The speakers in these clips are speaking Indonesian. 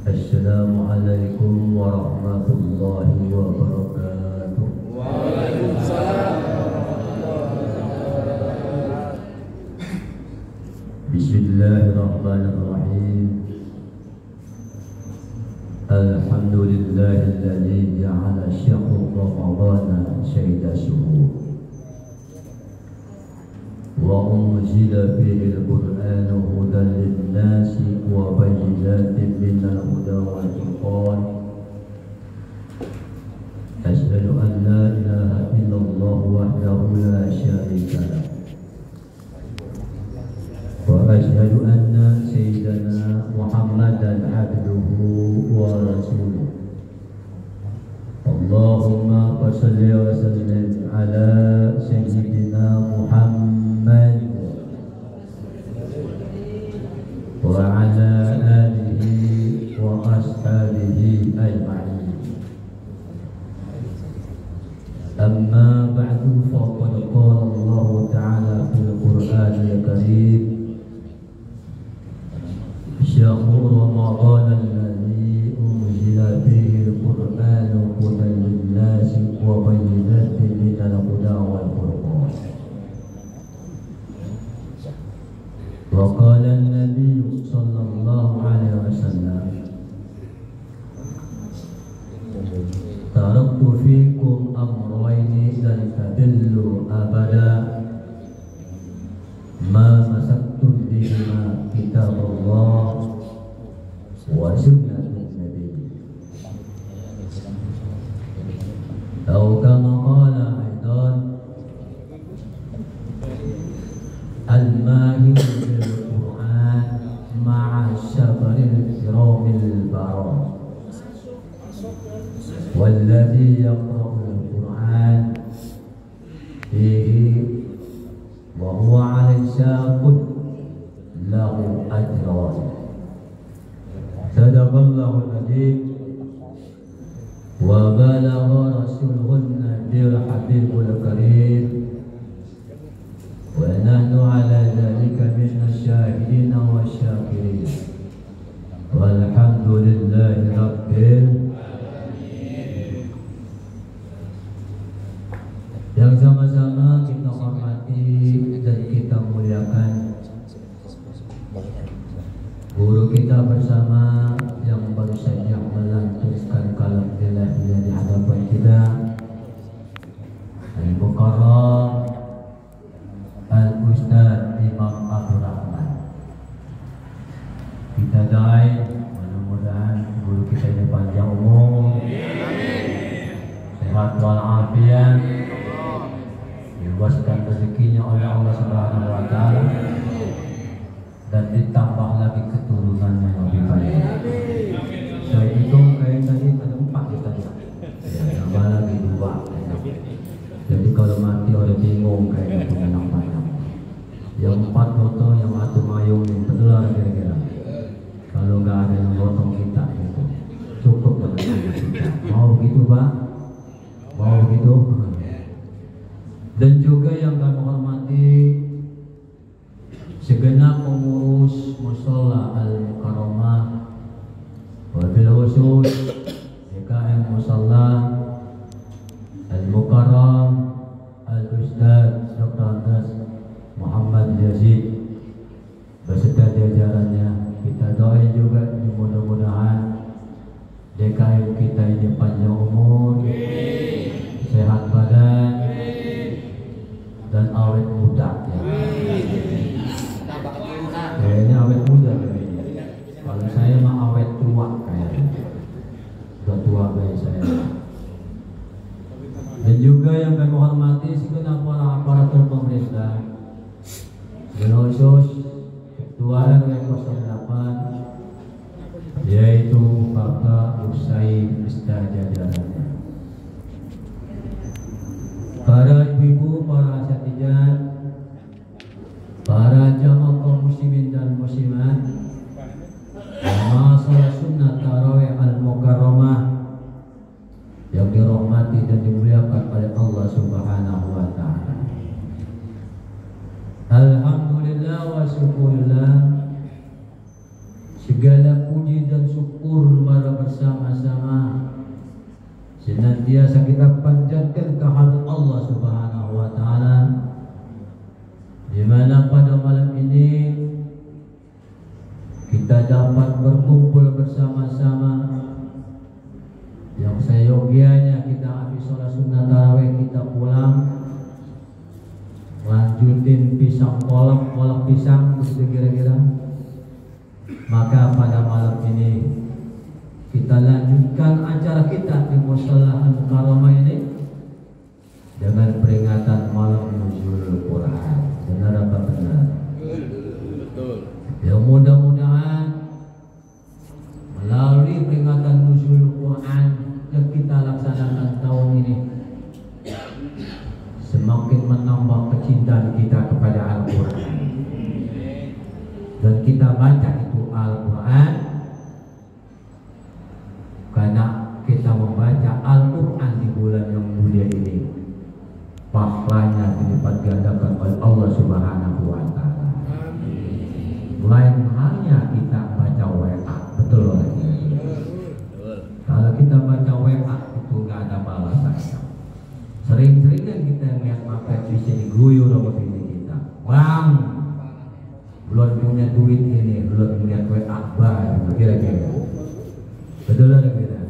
Assalamualaikum warahmatullahi wabarakatuh. Waalaikumsalam. Bismillahirrahmanirrahim. Alhamdulillahilladzi ja'ala syahr Ramadhan sayda syuhur wa unzila fihi al-Qur'an hudan lin-nasi wa bayyinatin minal huda wal furqan. Asyhadu an la ilaha illallah wahdahu la syarika lah wa asyhadu anna sayyidana Muhammadan abduhu wa rasuluh. Allahumma shalli wa sallim ala sayyidina Muhammad wa ala alihi wa ashabihi ajma'in. Amma ba'du, faqad qala Allah ta'ala fil Qur'anil Karim, syahru Ramadhan alladzi unzila fihi al-Qur'an hudan lin-nasi wa bayyinatin minal huda wal furqan. Wa qala an-nabiy sallallahu alaihi wasallam, taraktu fikum amrayni lan tadillu abada ma masaktum bihima kitabullah wa sunnatun nabi. Atau kama qala aidan, al-mahir bil Qur'an ma'a syabaril kiramil barah walladhi yaqra'ul Qur'an fihi wa huwa 'ala syaqud lahu ajran. Sadaqallahu al-azim wa balagha rasuluhun nabiyul habibul karim wa nahnu 'ala dhalika minas syahidina wasyakirin walhamdulillahi rabbil. Yang sama-sama kita hormati dan kita muliakan guru kita bersama yang baru saja melantunkan kalam ilahiyah di hadapan kita, Al-Mukarram Al-Ustaz Imam Abdul Rahman. Kita doain mudah-mudahan guru kita ini panjang umur, sehat walafiat, luaskan rezekinya oleh Allah Subhanahu wa taala, dan ditambah lagi keturunan yang lebih baik. Saya hitung kayak tadi ada 4 ya tadi. Tambah lagi 2. Jadi kalau mati orang bingung kayak gitu anak banyak. Yang 4 gotong, yang 1 mayung, yang benar kira-kira. Kalau nggak ada yang gotong kita gitu, cukup dengan kita. Mau begitu Pak? Mau begitu? Dan juga yang kami hormati segenap pengurus Mushola Al-Mukarramah, wabil khusus DKM Mushola Al-Mukarram Al-Ustaz Dr. Andes Muhammad Yazid beserta jajarannya. Kita doain juga mudah-mudahan DKM kita ini panjang umur, sehat badan, dan awet muda ya. Kayaknya awet muda kayaknya. Kalau saya mah awet tua kayaknya. Sudah tua kayak saya. Dan juga yang kami hormati segenap para aparatur pemerintah, khusus Ketua RW 08 yaitu Bapak Usai beserta jajarannya, para ibu, para asatidz, para jamaah kaum muslimin dan muslimat, masalah sunnah tarawih al-mukarram senantiasa kita panjatkan kehadirat Allah Subhanahu wa taala, di mana pada malam ini kita dapat berkumpul bersama-sama. Yang seyogianya kita habis sholat sunnah tarawih kita pulang, lanjutin pisang kolak pisang begitu kira-kira. Maka pada malam ini kita lanjutkan acara kita di Mushola Al-Mukarramah ini dengan peringatan malam nuzulul Quran. Benar apa benar? Betul. Ya mudah-mudahan melalui peringatan nuzulul Quran yang kita laksanakan tahun ini semakin menambah kecintaan kita kepada Al-Quran. Dan kita baca itu Al-Quran karena kita membaca Al-Quran di bulan yang mulia ini, pahalanya dilipat gandakan oleh Allah Subhanahu wa taala. Lain halnya kita baca WA, betul lagi. Kalau kita baca WA itu nggak ada balasannya. Sering-seringan kita melihat mapet bisa diguyur sama bini kita. Bang, belum punya duit ini, belum punya WA baru, kira-kira. Betul lah kira.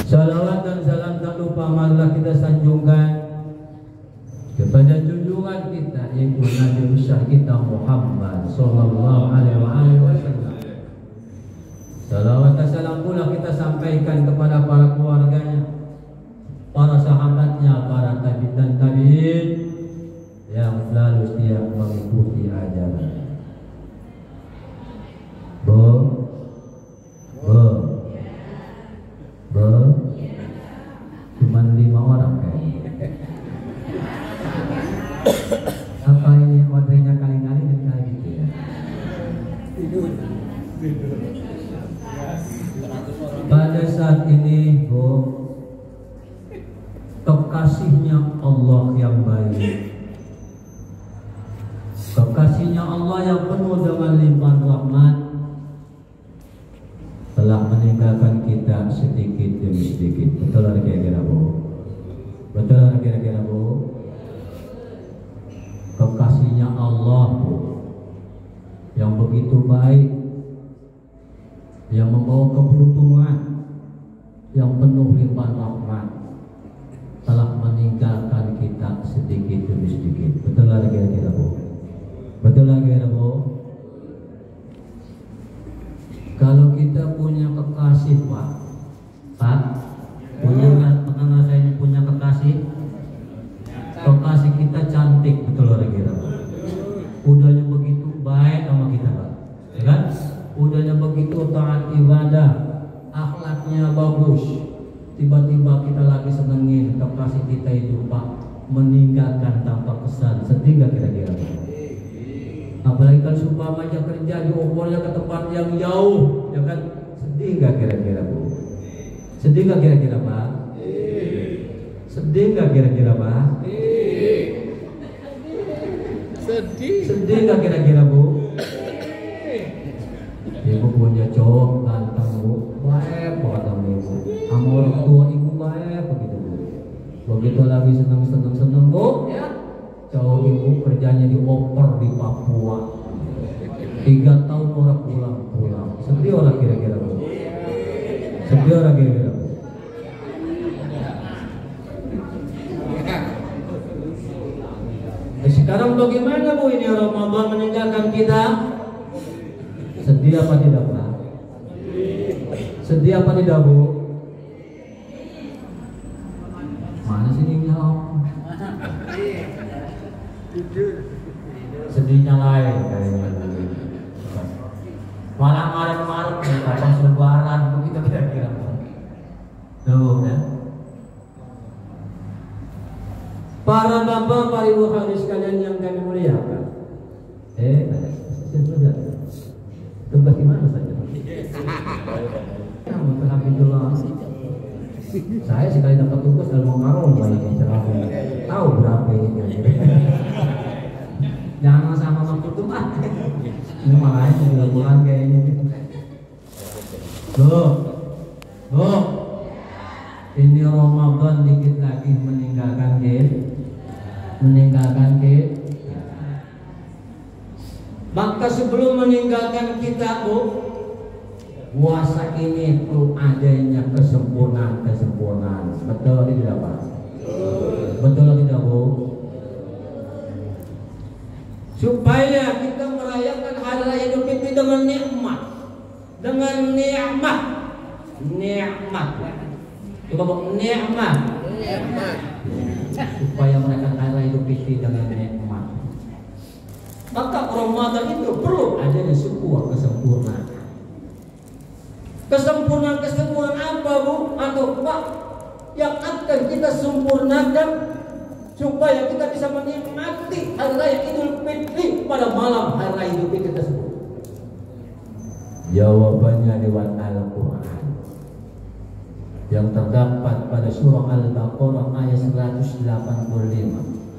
Salawat dan salam tak lupa marilah kita sanjungkan kepada junjungan kita yaitu Nabi besar kita Muhammad sallallahu alaihi wasallam. Salawat dan salam pula kita sampaikan kepada para keluarganya, para sahabatnya, para tabi'in dan tabi'in yang selalu setia mengikuti ajaran. Cuman 5 orang kayaknya. Apa ini ordernya kali-kali dan kali gitu ya? Pada saat ini, kekasihnya Allah yang baik, kekasihnya Allah yang penuh dengan limpahan rahmat telah meninggalkan kita sedikit demi sedikit. Betul lah kira-kira Bu? Betul lah kira-kira Bu? Kekasihnya Allah Bu, yang begitu baik, yang membawa keberuntungan, yang penuh limpahan rahmat, telah meninggalkan kita sedikit demi sedikit. Betul lah kira-kira Bu? Betul lah kira-kira Bu? Kalau kita punya kekasih Pak, pernah ngerasain punya kekasih? Kekasih kita cantik, betul lah kira-kira. Udahnya begitu baik sama kita Pak, ya kan? Udahnya begitu taat ibadah, akhlaknya bagus. Tiba-tiba kita lagi senengin kekasih kita itu Pak meninggalkan tanpa kesan, sedih gak kira-kira? Apalagi kalau seumpamanya kerja diopernya ke tempat yang jauh, ya kan? Sedih gak kira-kira Bu? Sedih gak kira-kira Pak? Sedih gak kira-kira Pak? Sedih gak kira-kira Bu? Ibu punya cowok ganteng Bu, baik banget sama ibu. Sama orang tua ibu baik begitu Bu. Begitu lagi seneng Bu, ya. Cowok ibu kerjanya dioper di Papua, 3 tahun orang pulang. Sedih orang kira-kira Bu? Sedih orang kira-kira Bu? Sekarang bagaimana Bu ini Ramadan meninggalkan kita? Sedih apa tidak Pak? Sedih apa tidak Bu? Mana sih yang jawab? Sedihnya lain kayaknya. Malah maret-maret pas lebaran begitu kira-kira. Tuh ya. Para bapak, para ibu hadirin sekalian yang kami muliakan. Tugas di mana saja? Alhamdulillah. Saya sekali dapat tugas dalam Mukarramah banyak ceramah. Tahu berapa ini? Jangan sama waktu itu ini malah juga bulan kayak ini. Loh, Maka sebelum meninggalkan kita, Bu, puasa ini perlu adanya kesempurnaan. Betul tidak, Pak? Betul tidak, Bu? Supaya kita merayakan hari raya Idul Fitri dengan nikmat. Coba, Bu, nikmat. Supaya merayakan hari raya Idul Fitri dengan nikmat. Maka Ramadan itu perlu adanya sebuah kesempurnaan. Kesempurnaan apa, Bu? Atau Pak, yang akan kita sempurnakan supaya kita bisa menikmati hari raya Idul Fitri pada malam hari raya Idul Fitri tersebut? Jawabannya lewat Al-Quran yang terdapat pada surah Al-Baqarah ayat 185.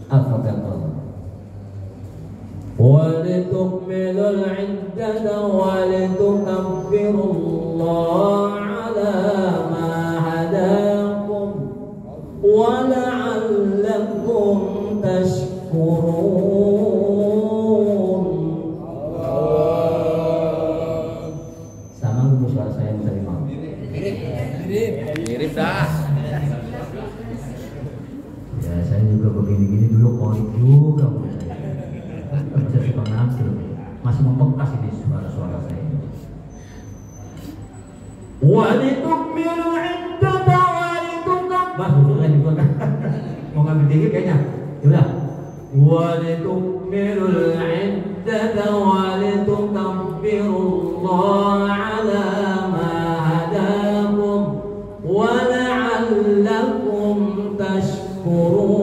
Apa kata Allah? وَلِتُكْمِلُوا الْعِدَّةَ وَلِتُكَبِّرُوا اللَّهَ عَلَى مَا هَدَاكُمْ وَلَعَلَّكُمْ تَشْكُرُونَ. Sama dulu suara saya yang terima. Mirip dah. Ya, saya juga begini-gini dulu kolik juga. Bisa suka nafsu, masih membekas ini suara-suara saya. Walitukmilu iddata walitukab. Sudah juga mau ngambil tinggi kayaknya. Sudah. Walitukmilu iddata walitukabbirullaha ala ma hadakum wa la'allakum tashkurun.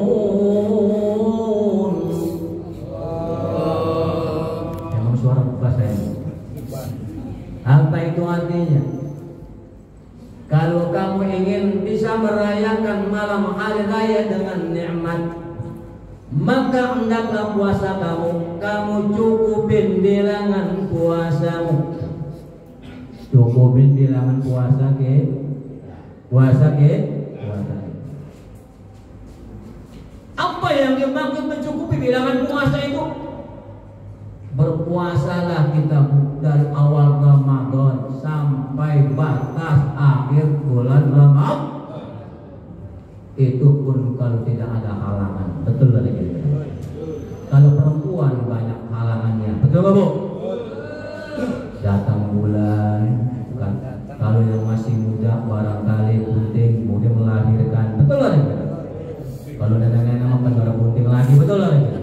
Apa itu artinya? Kalau kamu ingin bisa merayakan malam hari raya dengan nikmat, maka hendaklah puasa kamu cukupin bilangan puasamu. Cukupin bilangan puasa ke. Apa yang dimaksud mencukupi bilangan puasa itu? Berpuasalah kita dari awal Ramadan sampai batas akhir bulan Ramadan. Itu pun kalau tidak ada halangan. Betul gak gitu? Kalau perempuan banyak halangannya. Betul gak, Bu? Datang bulan kan? Kalau yang masih muda barangkali bunting, kemudian melahirkan. Betul gak gitu? Kalau nenek-nenek makan darah bunting lagi. Betul gak gitu?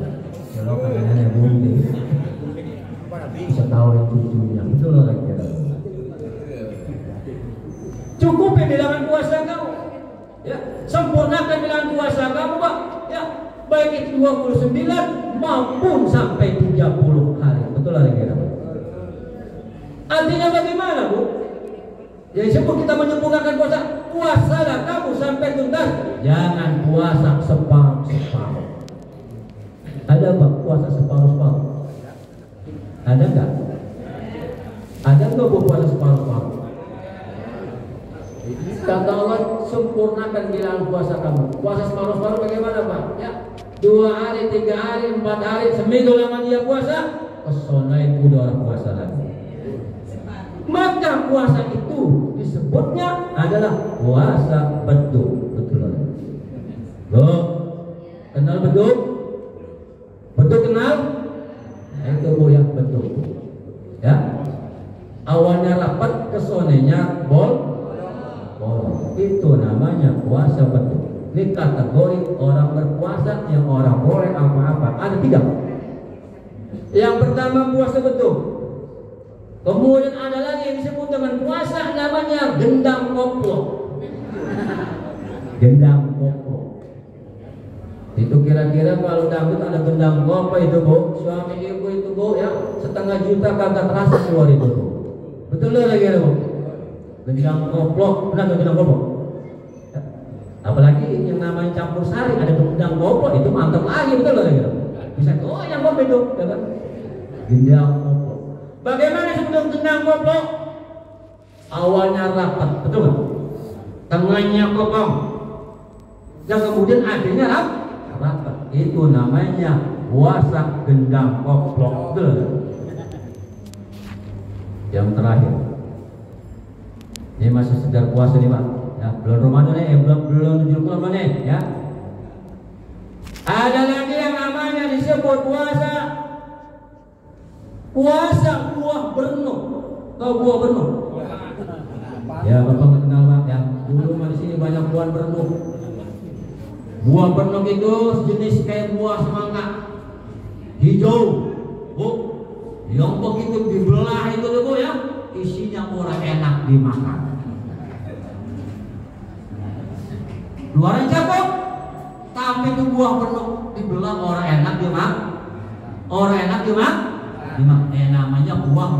Kalau kan nenek bunting bisa tahu yang cucunya. Betul lah kira. Cukup bilangan puasa kamu. Ya, sempurnakan bilangan puasa kamu, Pak. Ya, baik itu 29 maupun sampai 30 hari. Betul lah kira. Artinya bagaimana, Bu? Ya, sebelum kita menyempurnakan puasalah kamu sampai tuntas. Jangan puasa separuh-separuh. Ada Pak puasa separuh-separuh? Ada enggak? Ada enggak puasa separuh-separuh? Kata Allah, sempurnakan bilangan puasa kamu. Puasa separuh-separuh bagaimana, Pak? Ya, 2 hari, 3 hari, 4 hari, seminggu lama dia puasa, kesonain udah orang puasa lagi. Maka puasa itu disebutnya adalah puasa beduk. Betul. Loh, kenal beduk? Beduk kenal? Itu Bu yang betul, ya. Awalnya rapat, kesonenya bolong. Itu namanya puasa betul. Ini kategori orang berpuasa yang orang boleh apa-apa. Ada 3. Yang pertama puasa betul. Kemudian ada lagi yang disebut dengan puasa namanya gendang koplo. Gendang koplo. Itu kira-kira kalau dangdut ada gendang koplo itu, Bu. Suami ibu itu, Bu, ya, 1,5 juta kagak terasa keluar itu, Bu. Betul lagi ya, Bu. Gendang koplo, benar gendang koplo. Ya. Apalagi yang namanya campur sari ada gendang koplo itu mantap lagi, betul lagi ya. Bisa yang koplo itu, ya kan? Gendang koplo. Bagaimana sebelum gendang koplo? Awalnya rapat, betul nggak? Tengahnya kopong, dan kemudian akhirnya rapat. Itu namanya puasa gendang koplo. Betul. Yang terakhir, ini masih sekedar puasa nih Pak. Ya, bulan Ramadan nih, belum 7 bulan nih, ya. Ada lagi yang namanya disebut puasa. Puasa buah bernuk. Tahu buah bernuk? Ya, Bapak nggak kenal Pak ya. Dulu di sini banyak buah bernuk. Buah bernuk itu sejenis kayak buah semangka hijau, Bu. Yang begitu dibelah itu tuh Bu ya, isinya orang enak dimakan. Luarnya cakep, tapi itu buah bernuk dibelah orang enak dimakan. Orang enak dimakan. Namanya buah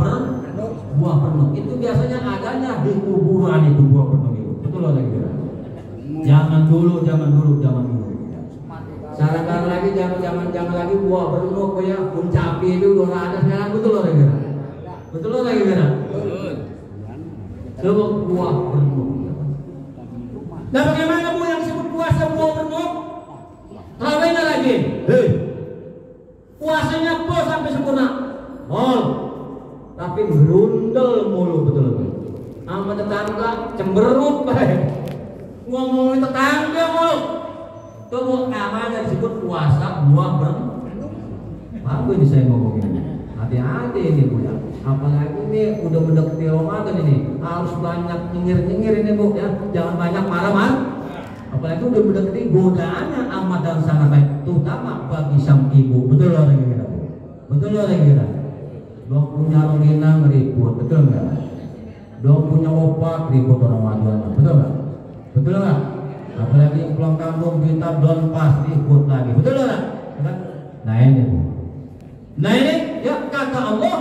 bernuk itu biasanya adanya di kuburan itu buah bernuk itu. Betul lagi kira? Jangan dulu. Sekarang lagi jangan lagi buah bernuk ya, puncapi itu udah ada sekarang. Betul lagi kira? Betul lagi kira? Coba buah bernuk. Nah bagaimana Bu yang disebut puasa buah bernuk? Terawihnya lagi. Puasanya bos sampai sempurna. Tapi berundel mulu betul. Sama tetangga cemberut baik. Ngomongin tetangga mulu. Itu namanya disebut puasa buah bernuk. Bagus ini saya ngomongin. Hati-hati ini Bu ya. Apalagi ini udah mendekati Ramadan ini, harus banyak nyengir ini Bu ya. Jangan banyak marah-marah. Apalagi udah mendekati godaannya amat dan sangat baik, terutama bagi sang ibu. Betul loh lagi kira. Betul loh lagi kira. Dok punya rongina ngeribut, betul nggak? Dok punya opak ribut orang waduan, betul nggak? Betul nggak? Apalagi pulang kampung kita don pas ribut lagi, betul nggak? Nah ini Bu. Nah ini ya kata Allah,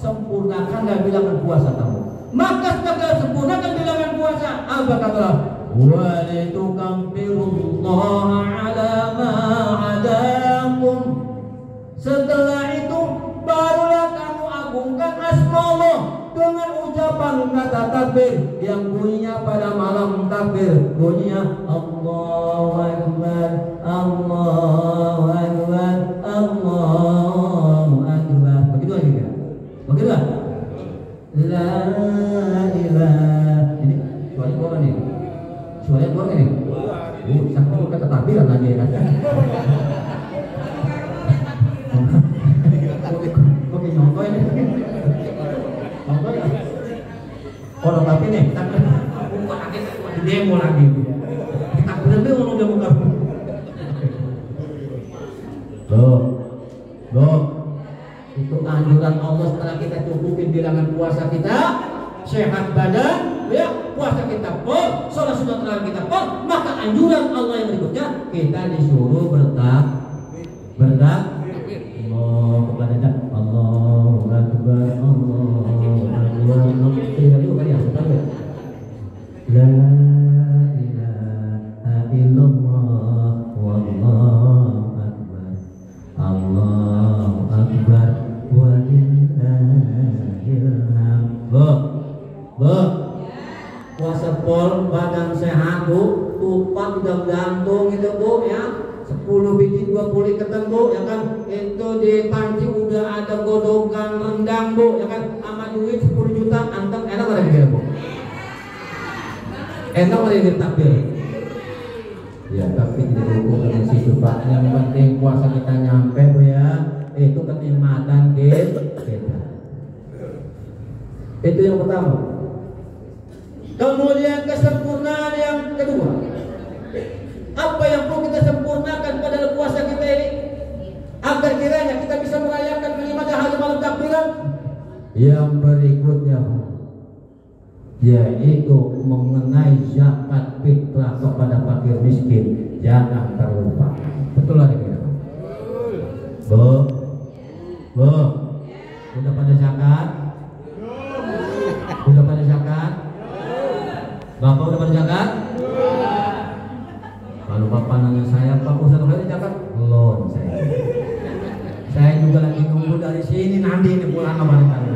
sempurnakanlah bilangan puasa kamu. Maka setelah sempurnakan bilangan puasa, apa kata Allah? Walitukabbirullaha ala ma adakum. Setelah itu barulah kamu agungkan asma Allah dengan ucapan kata takbir yang bunyinya pada malam takbir, bunyinya Allahu Akbar, Allahu Akbar, Allahu Akbar. Begitu aja kan? Begitu lah. La ilaha. Ini suara keluar nih. Suara keluar nih. Sampai kata takbiran lagi kan. Oke, nyontoh ini. Nyontoh ya. Orang tapi nih, takbir. Bukan lagi di demo lagi. Takbir itu orang udah buka. Loh. Itu anjuran Allah setelah kita cukupin bilangan puasa kita, sehat badan, ya, puasa kita full, sholat sunat terawih kita full, maka anjuran Allah yang berikutnya kita disuruh bertakbir. Allah kepada Allahu Akbar, Allahu Akbar. Tidak dulu kali ya, betul ya? La ilaha illallah, wallahu akbar, Allahu akbar, walillahil hamd. Bu, puasa pol, badan sehat Bu, tupak udah gantung itu Bu ya. 10 biji 20 ketemu ya kan, itu di panci udah ada godokan rendang Bu ya kan, sama duit 10 juta anteng, enak ada kira Bu? Enak ada yang takbir? Ya tapi tidak diukur dengan situ Pak, yang penting puasa kita nyampe Bu ya, itu kenikmatan kita. Itu yang pertama. Kemudian kesempurnaan yang kedua, apa yang perlu kita sempurnakan pada puasa kita ini agar kiranya kita bisa merayakan kenikmatan hari malam takbiran? Yang berikutnya yaitu mengenai zakat fitrah kepada fakir miskin, jangan terlupa. Betul lah ini. Bu, udah pada zakat? Udah pada zakat? Bapak udah pada zakat? Kalau Bapak nanya saya, Pak Ustaz udah zakat? Belum saya juga lagi nunggu dari sini nanti ini pulang barangkali.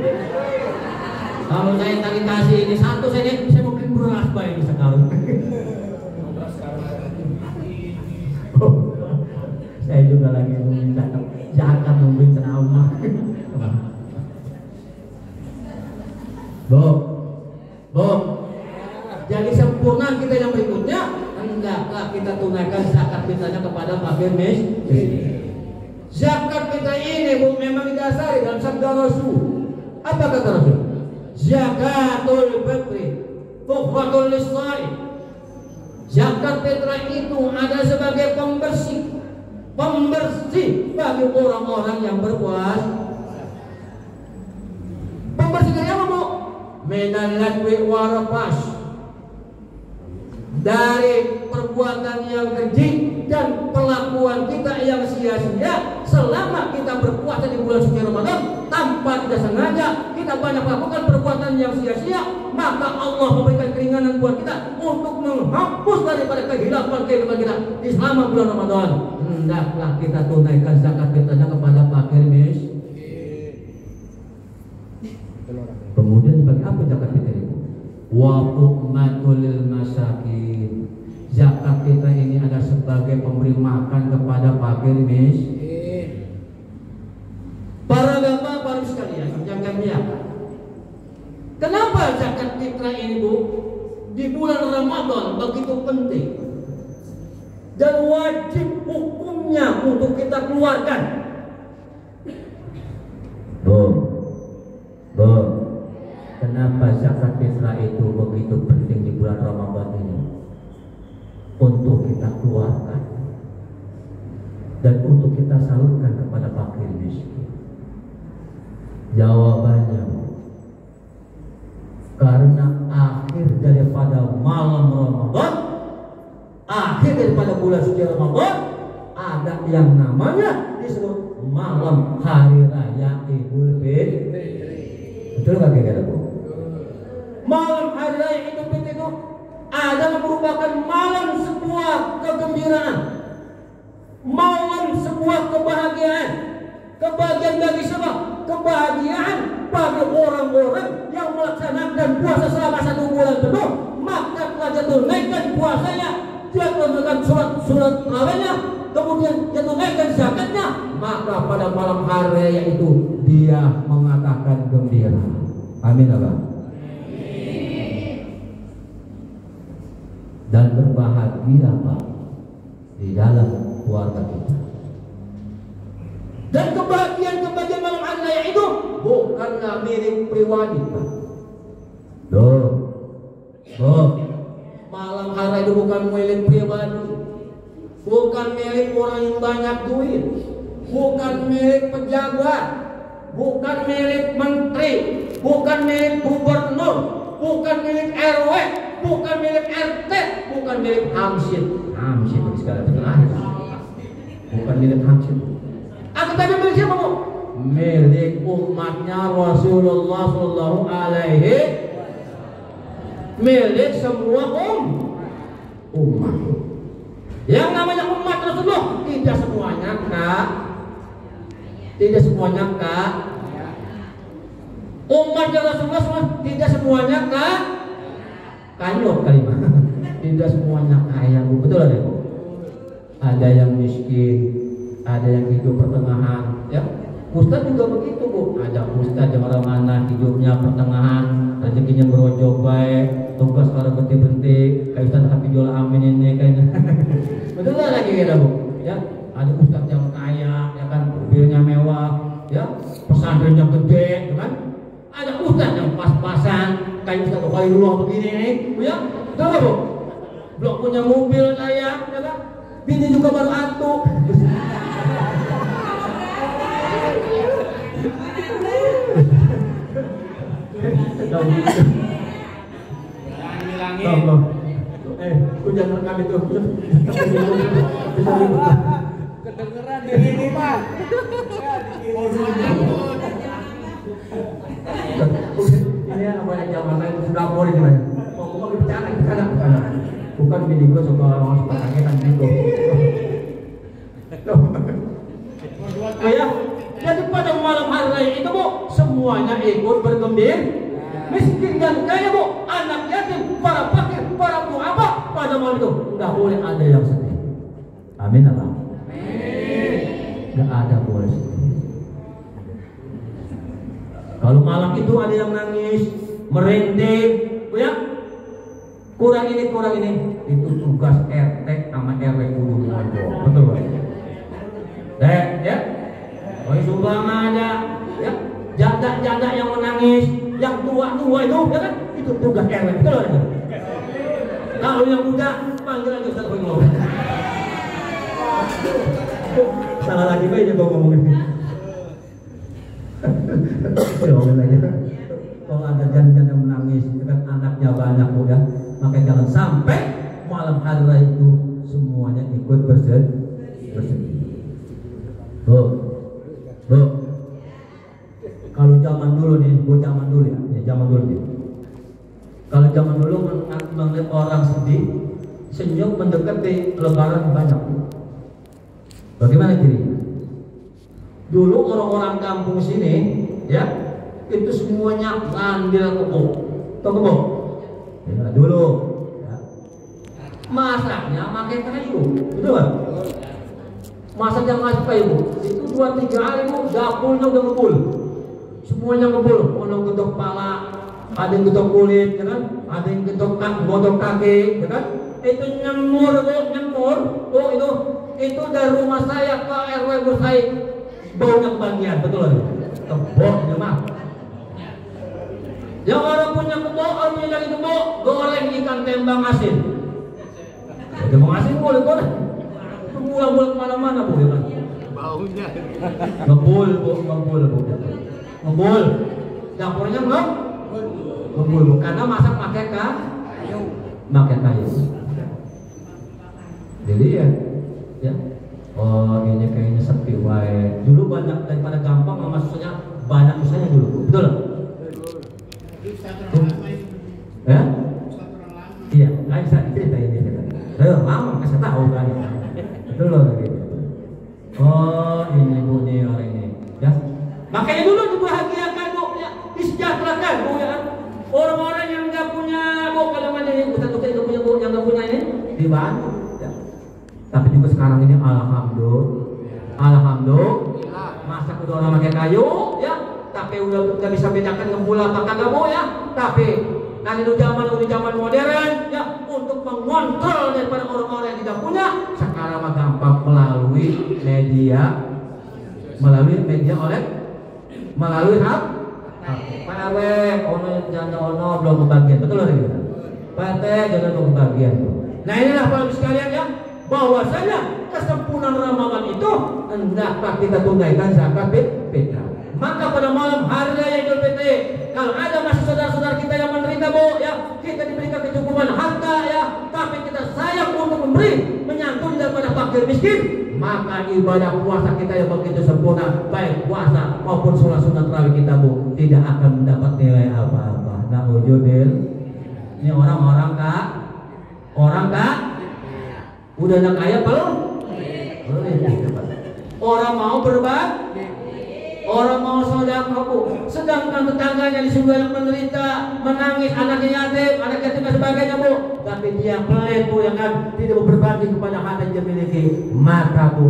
Kalau saya tadi kasih ini satu saya mau beli beras baik ini sekali. Saya juga lagi nungguin zakat, nungguin ceramah. Bu, bu. Jadi sempurna kita yang berikutnya, hendaklah kita tunaikan zakat fitrahnya kepada fakir miskin. Zakat fitrah ini bu memang didasari dalam sabda Rasul. Apa kata Rasul? Zakatul fitri tuhfatul lisai. Zakat fitrah itu ada sebagai pembersih bagi orang-orang yang berpuasa. Pembersih dari apa bu? Minal lagwi warafas, dari perbuatan yang keji dan perlakuan kita yang sia-sia selama kita berpuasa di bulan suci Ramadan tanpa tidak sengaja kita banyak melakukan perbuatan yang sia-sia, maka Allah memberikan keringanan buat kita untuk menghapus daripada kehilapan kita di selama bulan Ramadan. Hendaklah kita tunaikan zakat fitrahnya kepada fakir miskin. Kemudian bagi apa zakat fitrah itu? Wa uqmatul masakin. Zakat fitrah ini ada sebagai pemberi makan kepada fakir miskin. Para bapak sekalian yang kami muliakan, kenapa zakat fitrah ini bu di bulan Ramadan begitu penting dan wajib hukumnya untuk kita keluarkan? Bu, kenapa zakat fitrah itu begitu penting di bulan Ramadan ini untuk kita keluarkan dan untuk kita salurkan kepada fakir miskin? Jawabannya, karena akhir daripada malam Ramadan, akhir daripada bulan suci Ramadan, ada yang namanya disebut malam hari raya Idul Fitri. Betul nggak kira-kira bu? Malam hari raya Idul Fitri itu adalah merupakan malam sebuah kegembiraan, malam sebuah kebahagiaan. Kebahagiaan bagi siapa? Kebahagiaan bagi orang-orang yang melaksanakan puasa selama 1 bulan penuh, maka telah dia tunaikan puasanya, dia tunaikan surat terawihnya, kemudian dia tunaikan zakatnya, maka pada malam hari raya itu dia mengatakan gembira. Amin apa? Dan berbahagia Pak di dalam keluarga kita. Dan kebahagiaan malam hari raya itu bukanlah milik pribadi Pak. Malam hari raya itu bukan milik pribadi, bukan milik orang yang banyak duit, bukan milik pejabat, bukan milik menteri, bukan milik gubernur, bukan milik RW, bukan milik RT, bukan milik Hamsid. Hamsid itu segala terakhir. Bukan milik Hamsid. Akan tapi milik siapa bu? Milik umatnya Rasulullah Sallallahu Alaihi, milik semua umat. Yang namanya umat Rasulullah tidak semuanya kak, tidak semuanya kak. Umatnya Rasulullah tidak semuanya kak, kanyut kalimat. Tidak semuanya kaya bu, betul ada bu? Ada yang miskin, ada yang hidup pertengahan, ya. Ustadz juga begitu bu. Ada ustadz yang orang mana hidupnya pertengahan, rezekinya berojok baik, tugas para berhenti-berhenti, kayak Ustadz Hafizul Amin ini kayaknya. Betul lah lagi kita bu, ya. Ada ustadz yang kaya, ya kan, mobilnya mewah, ya, pesantrennya gede, ya kan. Ada ustadz yang pas-pasan, kayak Ustadz Khairullah begini nih, ya. Betul lah bu. Belum punya mobil kaya, ya kan. Bini juga baru antuk. Jangan rekam itu. Kedengeran di ini Pak. Ini apa yang zaman lain sudah boleh gimana? Mau mau bicara. Bukan video sama orang sepatahnya kan gitu. Ayah, jadi pada malam hari raya itu bu, semuanya ikut bergembira. Miskin dan kaya bu, anak yatim, para fakir, para duafa, pada malam itu nggak boleh ada yang sedih. Amin apa? Nggak ada boleh sedih. Kalau malam itu ada yang nangis, merinding, ya. Kurang ini, itu tugas RT sama RW kudu ngobrol, betul Pak? Ya, sumbang aja, ya. Janda yang menangis, yang tua itu, ya kan? Itu tugas RW, betul Pak? Kalau yang muda, panggil aja Ustaz Bengok. Salah lagi Pak aja ngomongin. Kalau ada janda menangis, kan anaknya banyak Bu ya. Maka jangan sampai malam hari raya itu semuanya ikut bersedih. Bu. Kalau zaman dulu nih, zaman dulu ya. Kalau zaman dulu melihat orang sedih, senyum mendekati lebaran banyak. Bagaimana dirinya? Dulu orang-orang kampung sini, ya, itu semuanya ngambil kebo. Tahu kebo? Ya, dulu. Ya. Masaknya pakai kayu, betul kan? Masaknya pakai kayu. Itu 2-3 hari Bu, dapurnya udah ngebul. Semuanya ngebul. Ono getok pala, ada yang getok kulit, ya kan? Ada yang getok kaki, ya kan? Itu nyemur. Itu dari rumah saya ke RW Bursai baunya kebagian, betul kan? Kebo, ya mah. Yang orang punya kebo, orang punya lagi kebo, goreng ikan tembang asin. Tembang asin boleh. Bulan kemana-mana Bu, ya kan? Baunya. Ngebul. Dapurnya ngebul, karena masak pakai kayu. Jadi ya. Oh ini kayaknya sepi wae. Dulu banyak daripada gampang maksudnya banyak usahanya dulu, betul? Ya? Iya, nggak bisa cerita ini. Lama kasih tahu kan? Betul loh gitu. Oh ini Bu nih orang ini, ya. Makanya dulu dibahagiakan Bu, ya, disejahterakan Bu ya. Orang-orang yang nggak punya Bu, kalau ada yang ustaz itu punya Bu, yang nggak punya ini dibantu. Tapi juga sekarang ini alhamdulillah masak udah orang pakai kayu ya, tapi udah nggak bisa bedakan ngembul apa kagak Bu ya. Tapi kan itu zaman modern ya, untuk mengontrol daripada orang-orang yang tidak punya sekarang mah gampang melalui media melalui hak Pak RW ono belum kebagian, betul lagi Pak RT jangan belum kebagian. Nah inilah Bapak sekalian ya, bahwasanya kesempurnaan Ramadan itu hendaklah kita tunaikan zakat fitrah. Maka pada malam hari raya Idul Fitri, kalau ada masih saudara-saudara kita yang menderita Bu ya, kita diberikan kecukupan harta ya, tapi kita sayang untuk memberi, menyantuni daripada fakir miskin, maka ibadah puasa kita yang begitu sempurna, baik puasa maupun sholat sunat tarawih kita Bu, tidak akan mendapat nilai apa-apa. Na'udzubil. Ini orang kak udah anak kaya belum? Orang mau berbagi, orang mau sedekah Bu, sedangkan tetangganya di sebelah yang menderita, menangis, anaknya yatim dan sebagainya Bu, tapi dia pelit Bu ya kan, tidak mau berbagi kepada hal yang dia miliki. Maka Bu,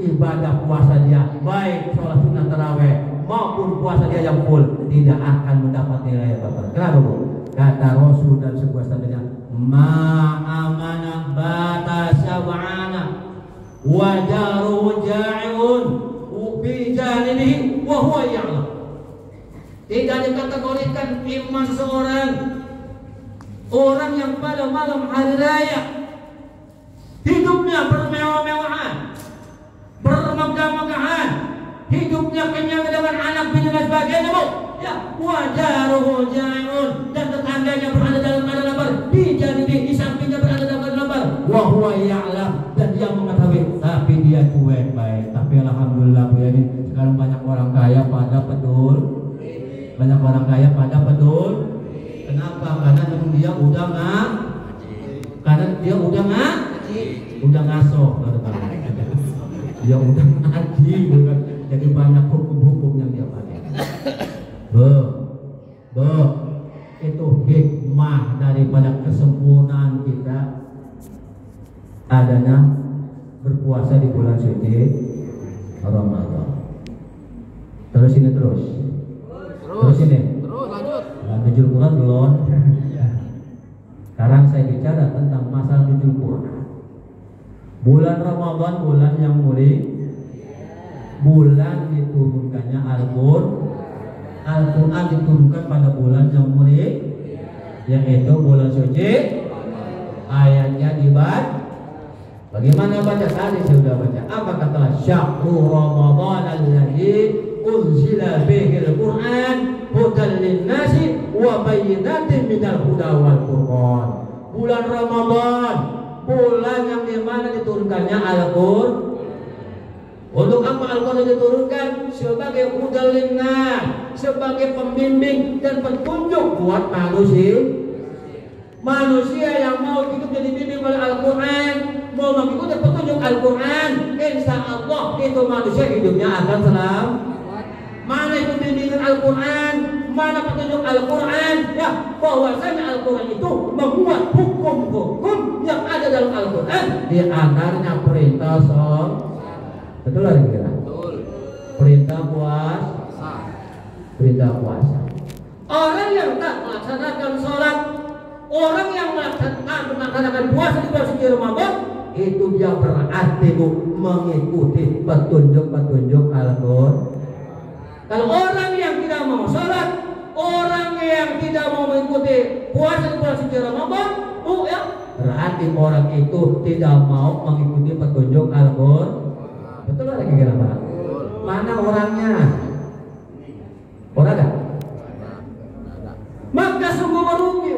ibadah puasa dia baik sholat sunat tarawih maupun puasa dia yang full tidak akan mendapat nilai apa-apa. Kenapa Bu? Kata Rasul dan sebuah sabdanya, ma'amana bata syab'ana wajaru ja'iun bi janihi wa huwa ya'lam. Tidak dikategorikan iman seseorang orang yang pada malam hari raya hidupnya bermewah-mewahan, bermegah-megahan, hidupnya kenyang dengan anak bini dan sebagainya Bu ya, wajaruhu ja'iun, dan tetangganya berada dalam keadaan lapar, di sampingnya berada dalam keadaan lapar, wa huwa ya'lam, dan dia mengetahui tapi dia cuek baik. Tapi alhamdulillah Bu ya, ini sekarang banyak orang kaya pada pedul. Kenapa? Karena dia udah ngasoh, dia udah ngaji, bukan? Jadi banyak hukum-hukum yang dia pakai. Itu hikmah daripada kesempurnaan kita adanya berpuasa di bulan suci Ramadan. Terus ini lanjut. nuzul Quran belum. Sekarang saya bicara tentang masalah nuzul Quran. Bulan Ramadan bulan yang mulia, bulan diturunkannya Al-Quran diturunkan pada bulan yang mulia, yaitu bulan suci. Ayatnya dibaca. Bagaimana baca? Tadi saya sudah baca. Apa kata? Syahrul Ramadan alladzi unzila bihil Quran hudan linnasi wa bayyinatin minal huda wal furqan. Bulan Ramadan, bulan yang dimana diturunkannya Al-Quran. Untuk apa Al-Quran diturunkan? Sebagai hudan linnas, sebagai pembimbing dan petunjuk buat manusia. Manusia yang mau hidup jadi dibimbing oleh Al-Quran, mau mengikuti petunjuk Al-Quran, insya Allah itu manusia hidupnya akan selamat. Mana itu bimbingan Al-Quran, mana petunjuk Al-Quran, ya bahwasanya Al-Quran itu membuat hukum-hukum yang ada dalam Al-Quran, di antaranya perintah sholat. Betul lah kira? Perintah puasa. Perintah puasa. Orang yang tak melaksanakan sholat, orang yang melaksanakan puasa di bulan suci Ramadan, itu dia berarti mengikuti petunjuk-petunjuk Al-Quran. Kalau orang yang tidak mau sholat, orang yang tidak mau mengikuti puasa di bulan suci Ramadan, ya berarti orang itu tidak mau mengikuti petunjuk Al-Quran. Betul lagi kira Pak? Mana orangnya? Orang ada? Maka sungguh merugi.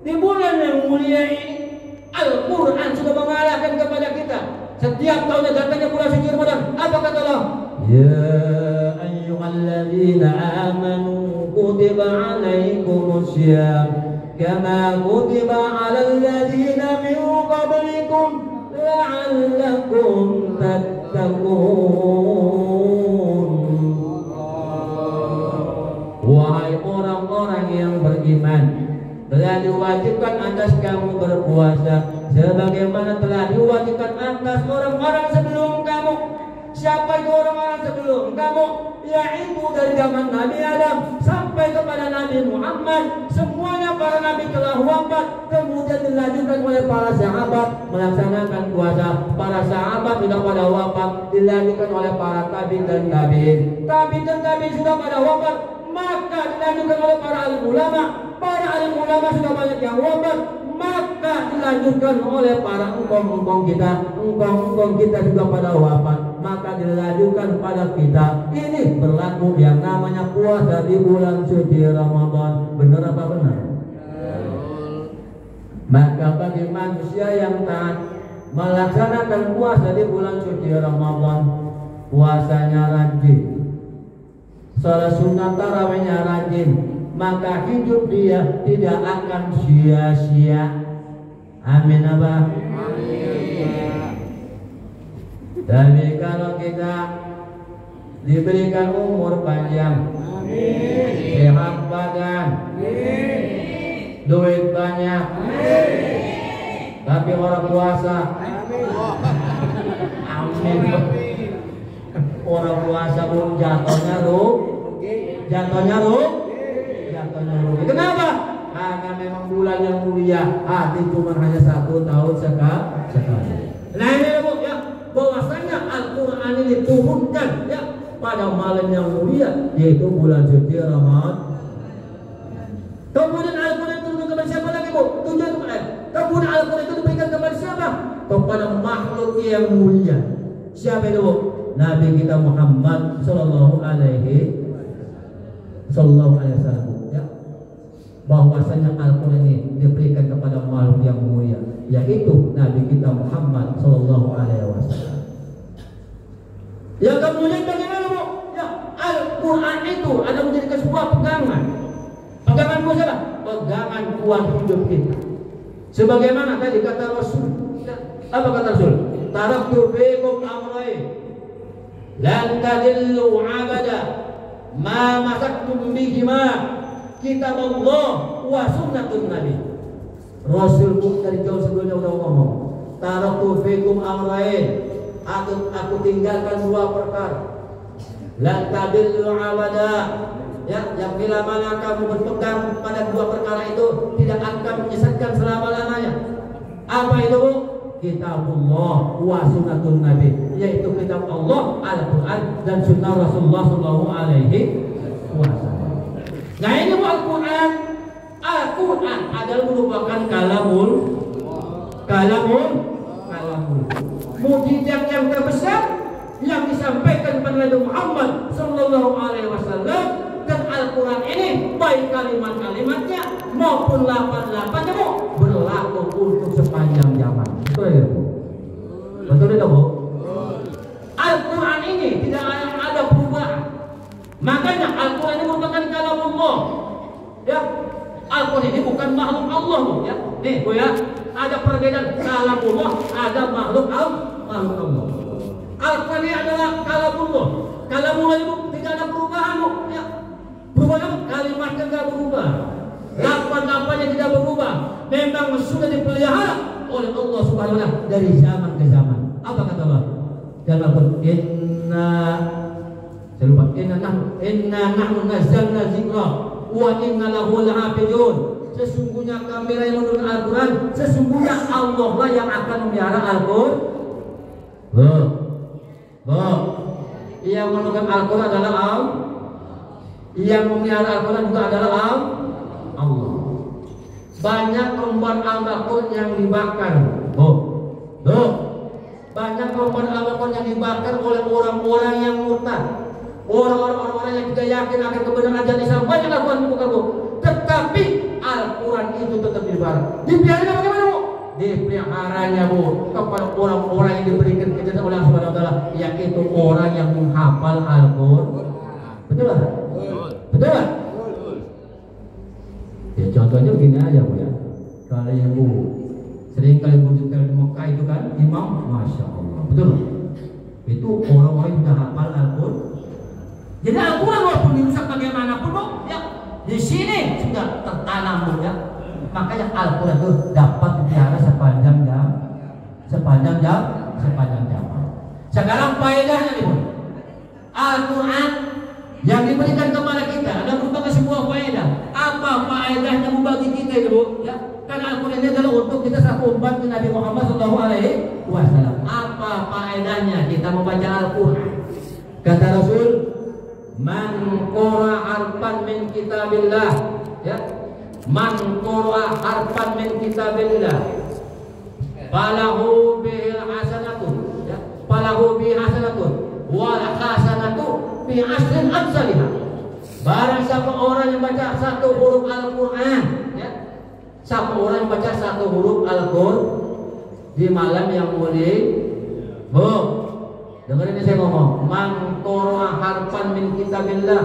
Di bulan yang mulia ini Al-Quran sudah mengalahkan kepada kita. Setiap tahunnya datangnya bulan suci Ramadan. Apa kata Allah? Ya ayyuhalladzina amanu kutiba alaikumussyam kama kutiba alal ladzina min qablikum la'allakum tattaqun. Wahai orang-orang yang beriman, telah diwajibkan atas kamu berpuasa sebagaimana telah diwajibkan atas orang-orang sebelum kamu. Siapa itu orang-orang sebelum kamu? Yaitu dari zaman Nabi Adam sampai kepada Nabi Muhammad, semuanya para nabi telah wafat, kemudian dilanjutkan oleh para sahabat melaksanakan puasa. Para sahabat sudah pada wafat, dilanjutkan oleh para tabi'in dan tabi'in. Tabi'in dan tabi'in sudah pada wafat, maka dilanjutkan oleh para alim ulama. Para alim ulama sudah banyak yang wafat, maka dilanjutkan oleh para engkong-engkong kita. Engkong-engkong kita juga pada wafat, maka dilanjutkan pada kita. Ini berlaku yang namanya puasa di bulan suci Ramadan. Benar apa benar? Maka bagi manusia yang taat melaksanakan puasa di bulan suci Ramadan, puasanya rajin, salat sunat tarawihnya rajin, maka hidup dia tidak akan sia-sia. Amin apa? Amin. Tapi kalau kita diberikan umur panjang, amin, sehat badan, amin, duit banyak, amin, tapi orang puasa, amin, orang puasa belum jatuhnya rugi. Kenapa? Karena memang bulan yang mulia, hati cuma hanya 1 tahun sekali. Nah ini Bu ya, bahwasanya Al-Quran ini diturunkan ya pada malam yang mulia, yaitu bulan suci Ramadan. Kemudian Al-Quran itu diberikan kepada siapa lagi Bu? Tujuan kemudian Al-Quran itu diberikan kepada siapa? Kepada makhluk yang mulia. Siapa itu Bu? Nabi kita Muhammad Sallallahu Alaihi Wasallam ya. Bahwasanya Al-Quran ini diberikan kepada makhluk yang mulia, yaitu Nabi kita Muhammad Sallallahu Alaihi Wasallam. Ya kemudian bagaimana Bu? Ya Al-Quran itu ada menjadikan sebuah pegangan. Pegangan siapa? Pegangan kuat hidup kita. Sebagaimana tadi kata Rasul. Ya, apa kata Rasul? Taraktu fiikum amrayn lan tadillu abada ma masaktum bihima kitab Allah wa sunnatun Nabi. Rasul dari jauh sebelumnya udah ngomong, taraktu fiikum amrayn, aku tinggalkan 2 perkara, lan tadillu abada, ya, yang bila mana kamu berpegang pada dua perkara itu tidak akan menyesatkan selama-lamanya. Apa itu, Bu? Kitabullah wa sunnatun Nabi, yaitu kitab Allah Al-Quran dan sunnah Rasulullah Sallallahu Alaihi Wasallam. Nah ini Al-Quran adalah merupakan kalamul mukjizat yang terbesar yang disampaikan kepada Nabi Muhammad Sallallahu Alaihi Wasallam. Dan Al-Quran ini baik kalimat-kalimatnya maupun lafaz-lafaznya berlaku untuk sepanjang zaman. Betul ya, Bu? Betul itu, Bu? Al-Quran ini tidak ada perubahan. Makanya Al-Quran ini merupakan kalamullah. Ya, Al-Quran ini bukan makhluk Allah, Bu. Ya, nih, Bu ya, ada perbedaan kalamullah, ada makhluk Allah. Al-Quran ini adalah kalamullah. Kalamullah itu tidak ada perubahan, Bu. Ya. Perubahan kalimatnya tidak berubah, lafaz-lafaznya tidak berubah. Memang sudah dipelihara oleh Allah Subhanahu wa Ta'ala dari zaman ke zaman. Apa kata Allah? Dalam Inna nahnu nazzalna dzikra wa inna lahu lahafizun. Sesungguhnya kami yang menurunkan Al-Quran, sesungguhnya Allah lah yang akan memelihara Al-Quran. Yang menurunkan Al-Quran adalah yang memelihara Al-Quran juga adalah Allah. Banyak lembar Al-Quran yang dibakar. Banyak lembar Al-Quran yang dibakar oleh orang-orang yang murtad, orang-orang yang tidak yakin akan kebenaran ajaran Islam. Banyak Al-Quran dibakar, Bu. Tetapi Al-Quran itu tetap dibakar. Dipelihara bagaimana, Bu? Dipeliharanya, Bu, kepada orang-orang yang diberikan kejagaan oleh Allah Subhanahu wa Ta'ala, yaitu orang yang menghafal Al-Quran. Betul lah? Betul lah? Ya contohnya begini aja, Bu ya. Kalau yang Bu sering kali menunjukkan di Mekah itu kan imam, Masya Allah, betul? Itu orang-orang yang sudah hafal Al-Quran. Jadi Al-Quran walaupun dirusak bagaimanapun, Bu, ya di sini sudah tertanam, Bu ya. Makanya Al-Quran itu dapat dipelihara sepanjang zaman. Sekarang faedahnya nih, Bu. Al-Quran yang diberikan kepada kita adalah merupakan sebuah faedah. Apa faedahnya bagi kita itu, Bu? Ya, karena Al-Quran ini adalah untuk kita satu umat Nabi Muhammad Sallallahu Alaihi Wasallam. Apa faedahnya kita membaca Al-Quran? Kata Rasul, man qara harfan min kitabillah, ya, man qara harfan min kitabillah, falahu bihil hasanatun, ya, falahu bihil hasanatun, wal hasanatu bi asrin amsalihha. Barang siapa orang yang baca satu huruf Al-Quran, ya, siapa orang yang baca satu huruf Al-Quran di malam yang mulia, Bu, dengerin ini saya ngomong, man qara harfan min kitabillah,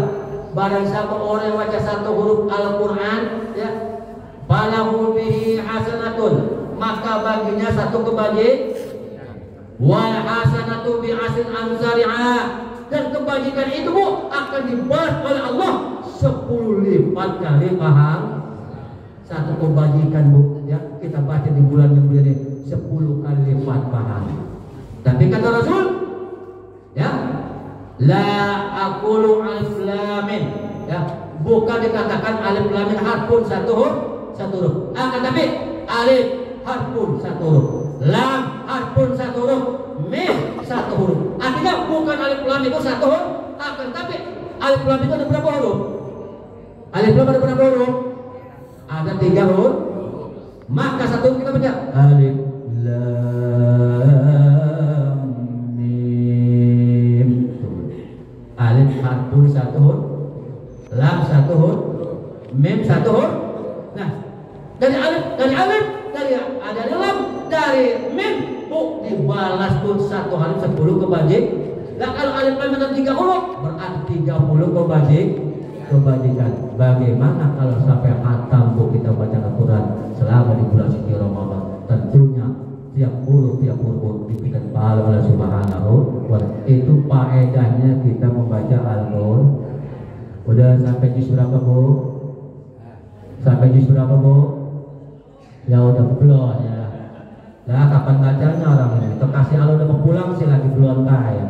barang siapa orang yang baca satu huruf Al-Quran, ya, falahu bihi hasanatun, maka baginya satu kebajikan, wal hasanatu bi asrin amsalihha, dan kebajikan itu, Bu, akan dibalas oleh Allah 10 lipat kali pahala. Satu kebajikan, Bu, ya, kita baca di bulan yang mulia ini 10 kali lipat pahala. Tapi kata Rasul, ya, la aqulu alif lam mim, ya, bukan dikatakan alif lam mim harfun satu huruf, akan tapi alif harfun satu huruf, lam harfun satu huruf, mim satu huruf. Artinya bukan alif lam itu satu huruf, akan tapi alif lam itu ada berapa huruf? Alif lam ada berapa huruf? Ada 3 huruf. Maka satu huruf kita baca alif lam mim. Alif harfun satu huruf, lam satu huruf, mim satu huruf. Nah, dari lam, dari mim, Bu, dibalas pun satu hari 10 kebajik. Nah, kalau alif lam ada 3 huruf, berarti 30 kebajikan. Bagaimana kalau sampai khatam, Bu, kita baca Al-Quran selama di bulan suci Ramadan? Tentunya tiap huruf diberikan pahala oleh Subhanahu wa Ta'ala. Itu faedahnya kita membaca Al-Quran. Udah sampai juz berapa, Bu? Sampai juz berapa, Bu? Ya udah belum ya. Lah kapan bacanya orang ini? Terkasih Allah udah mau pulang sih lagi belum kaya.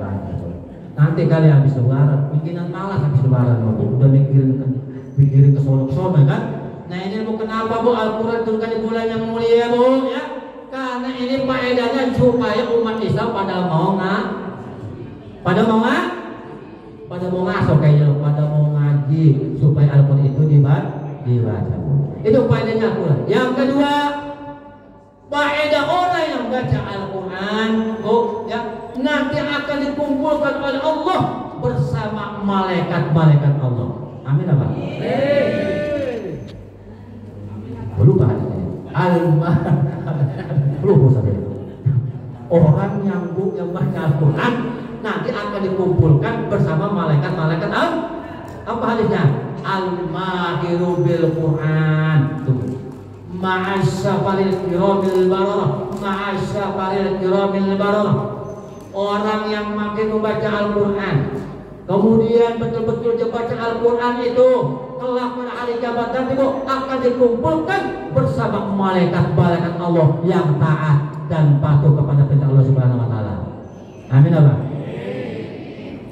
Nanti kali habis lebaran, bikinan malas habis lebaran, Bu. Udah mikirin ke sono kan? Nah ini Bu, kenapa Bu Al-Quran turunkan di bulan yang mulia Bu? Ya, karena ini faedahnya supaya umat Islam pada mau ngasuh kayaknya, pada mau ngaji supaya Al-Quran itu dibaca. Itu faedahnya Al-Quran. Yang kedua, faedah orang yang baca Al-Quran, Bu, ya, nanti akan dikumpulkan oleh Allah bersama malaikat-malaikat Allah. Amin apa? Lupa lupa saja. Orang yang baca Al-Quran nanti akan dikumpulkan bersama malaikat-malaikat apa hadisnya? Al-Mahiru bil Quran. Ma'asyafaril kiramil bararah. Orang yang makin membaca Al-Quran, kemudian betul-betul membaca Al-Quran itu, kelak pada hari kiamat nanti akan dikumpulkan bersama malaikat-malaikat Allah yang taat dan patuh kepada perintah Allah Subhanahu wa taala. Amin apa?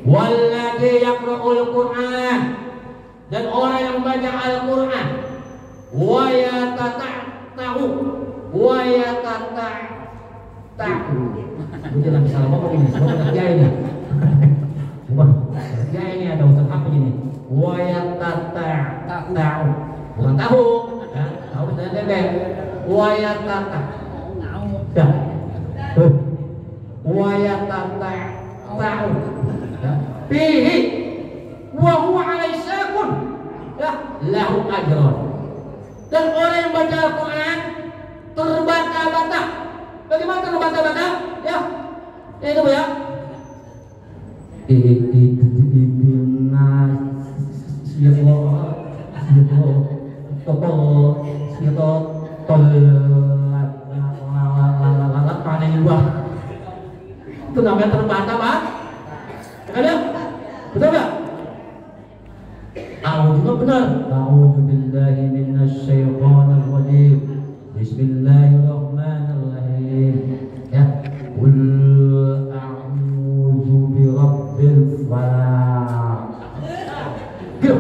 Walladzi yaqra'ul Qur'an, dan orang yang baca Al-Quran wa yatata'u udah lagi salah ngomong ini, semua kerja ini. Bukan kerja ini, ada ustaz apa ini? Wa yatata'u, bukan tahu, ya, tahu dan tempe. Wa yatata'u, ya, wa yatata'u, fihi wa huwa 'alai syakun, ya, lahu ajran. Dan orang yang baca Al-Quran terbata-bata. Bagaimana terbata-bata? Ya, itu ya. Itu namanya terbata-bata. Ada? Betul nggak? Tahu juga benar. A'udzu billahi minasyaitonir rajim. Bismillahirrahmanirrahim. Ya. Qul a'udzu birabbil falaq. Gitu.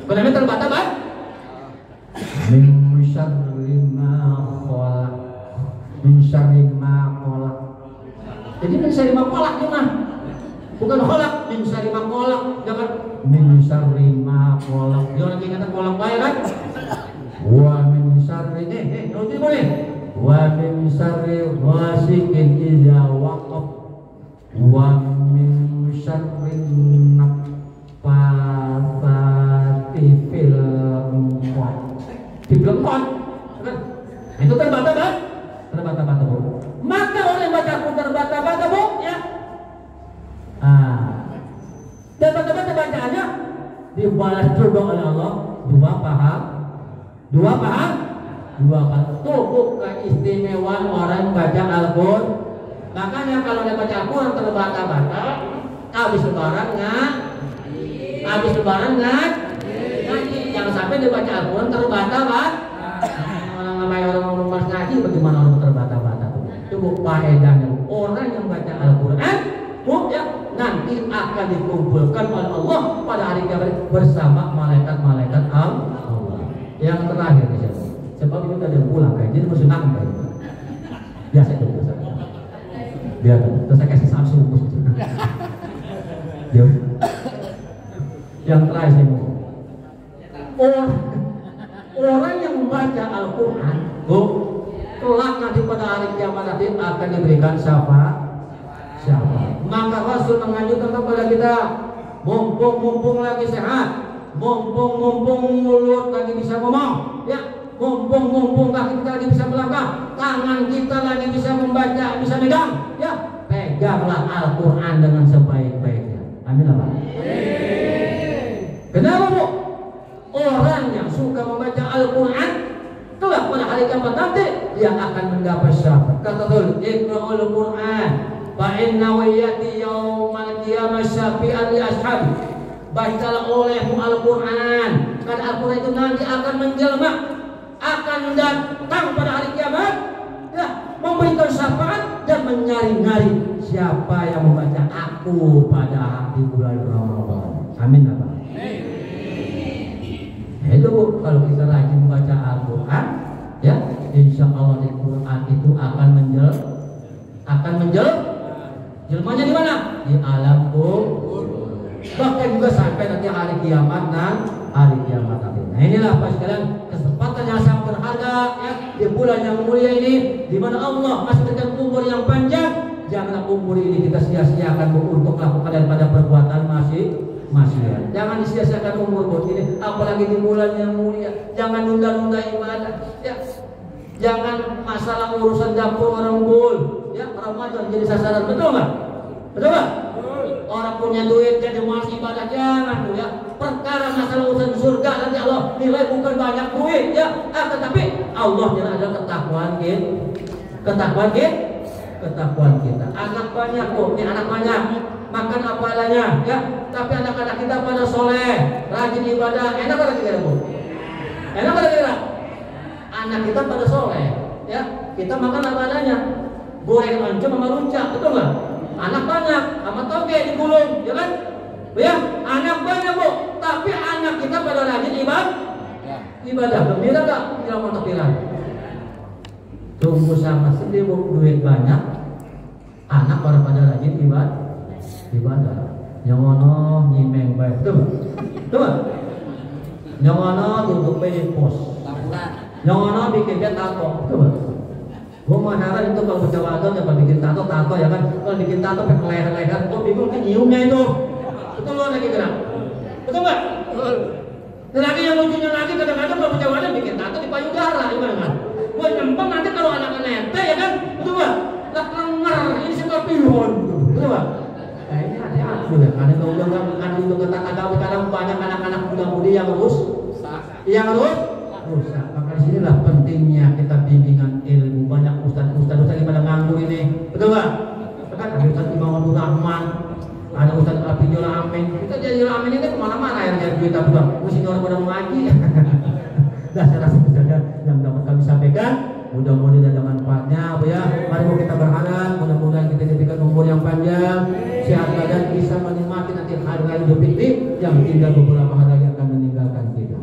Benar terbata-bata. Min syarri ma khalaq. Min syarri ma khalaq. Jadi min syarri ma khalaq mah. Bukan khalaq, min syarri ma khalaq. Jangan min syarri ma khalaq. Jangan ingat khalaq bae kan? Wa min syarri nanti boleh. Wa min syarri ghasiqin idza waqab. Wa min syarri naffatsati fil 'uqad. Di belengkot. Kan? Itu terbata-bata. Terbata-bata, Bu. Maka orang yang baca Al-Quran terbata-bata, Bu, ya. Dan bagaimana bacaannya dibalas juga oleh Allah dua paha. Tuh keistimewaan orang baca Al-Quran. Makanya kalau dia baca Al-Quran terbata-bata, habis lebaran ngaji. Jangan sampai dia baca Al-Quran terbata-bata. Orang ngomong pas ngaji, bagaimana orang terbata-bata? Itu faedahnya. Orang yang baca Al-Quran, ya, nanti akan dikumpulkan oleh Allah pada hari kiamat bersama malaikat-malaikat Allah. Yang terakhir nih, sebab itu ada pulang kayak jadi mesti nangkep. Biasa itu biasa. Biar terus saya kasih Samsung khusus. Yang terakhir saya mau. Orang yang membaca Al-Quran, kelak nanti pada hari kiamat nanti akan diberikan syafaat. Maka Rasul menganjurkan kepada kita, mumpung lagi sehat, mumpung mulut lagi bisa ngomong, ya, mumpung kaki kita lagi bisa melangkah, tangan kita lagi bisa membaca, bisa megang, ya, peganglah Al-Quran dengan sebaik-baiknya. Amin apa? Kenapa, Bu? Orang yang suka membaca Al-Quran kelak pada hari kiamat nanti dia akan mendapat syafaat. Kata Rasul, iqra'ul Quran fa inna yati yaumal qiyamah syafi'an li ashabi. Bacalah olehmu Al-Quran, karena Al-Quran itu nanti akan menjelma, akan datang pada hari kiamat, ya, memberikan syafaat dan menyari-nyari siapa yang membaca aku pada di bulan Ramadan. Amin apa? Itu Bu, kalau kita rajin membaca Al-Quran, ya, insya Allah di Quran itu akan jelmanya di mana? Di alam kubur. Bahkan juga sampai nanti hari kiamat nanti. Nah inilah Pak sekalian kesempatan yang sangat berharga ya di bulan yang mulia ini, di mana Allah masih berikan umur yang panjang. Janganlah umur ini kita sia-siakan untuk melakukan daripada perbuatan maksiat. Jangan disia-siakan umur ini, apalagi di bulan yang mulia. Jangan nunda-nunda ibadah. Ya. Jangan masalah urusan dapur orang bul. Ya, Ramadan jadi sasaran, betul nggak? Betul nggak? Orang punya duit jadi malas ibadah, jangan tuh ya. Perkara masalah urusan surga nanti Allah nilai bukan banyak duit ya, tetapi Allah yang ada ketakwaan kita. Anak banyak kok, ini anak banyak makan apa adanya ya. Tapi anak-anak kita pada soleh, rajin ibadah, enak pada kita Bu. Enak pada kita. Anak kita pada soleh ya. Kita makan apa adanya. Goreng oncom sama runcak, betul nggak? Anak banyak, sama toge digulung, ya kan? Ya, anak banyak Bu. Tapi anak kita pada rajin ibadah. Gembira nggak? Tidak mau takbiran. Tunggu sama sedih Bu, duit banyak. Anak pada rajin ibadah. Yang ono nyimeng baik, betul? Betul? Yang ono duduk di pos. Yang ono bikin tato, betul? Gue mau heran itu kalau baca wadon ya kalau bikin tato ya kan, kalau bikin tato pakai leher-leher, gue bingung kan nyiumnya itu, betul loh lagi gerak, betul nggak? Dan lagi yang lucunya lagi kadang-kadang kalau baca wadon bikin tato di payudara, gimana kan? Gue nyempeng nanti kalau anak nete ya kan, betul nggak? Lah kelengar, ini skorpion, betul nggak? Nah ini hati-hati ya, ada untuk kata-kata sekarang banyak anak-anak muda-mudi yang rusak. Maka disinilah pentingnya kita bimbingan ilmu. Banyak ustaz-ustaz yang pada nganggur ini, betul nggak? Kan ada Ustaz Imam Abdul Rahman, ada Ustaz Abdul Amin. Kita jadi Amin ini kemana-mana yang jadi kita buat. Mesti orang pada mengaji. Nah, saya rasa saja yang dapat kami sampaikan. Mudah-mudahan ada manfaatnya, ya. Mari kita berharap, mudah-mudahan kita diberikan umur yang panjang, sehat badan, bisa menikmati nanti hari-hari Idul Fitri yang tinggal beberapa hari lagi akan meninggalkan kita.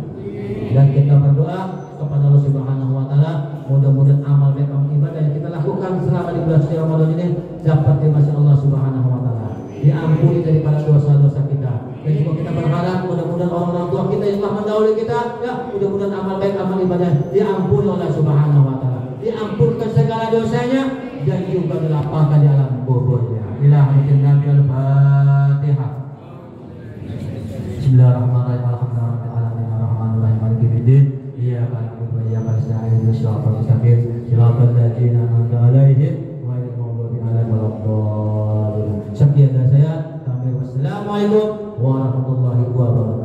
Dan kita berdoa kepada Allah Subhanahu wa taala, mudah-mudahan amal baik amal ibadah yang kita lakukan selama di bulan suci Ramadan ini dapat dimasya Allah Subhanahu wa taala, diampuni daripada dosa-dosa kita. Dan juga kita berharap mudah-mudahan orang tua kita yang telah mendahului kita, ya, mudah-mudahan amal baik amal ibadah diampuni oleh Subhanahu wa taala, diampunkan segala dosanya dan juga dilapangkan di alam kuburnya. Ila hadirin Nabi al-Fatihah. Bismillahirrahmanirrahim. Alhamdulillahirrahmanirrahim. Maliki yaumiddin. Iyyaka na'budu wa iyyaka nasta'in. Ihdinas siratal mustaqim. Siratal ladzina an'amta 'alaihim ghairil maghdubi 'alaihim waladdallin. Sekian dari saya. Assalamualaikum warahmatullahi wabarakatuh.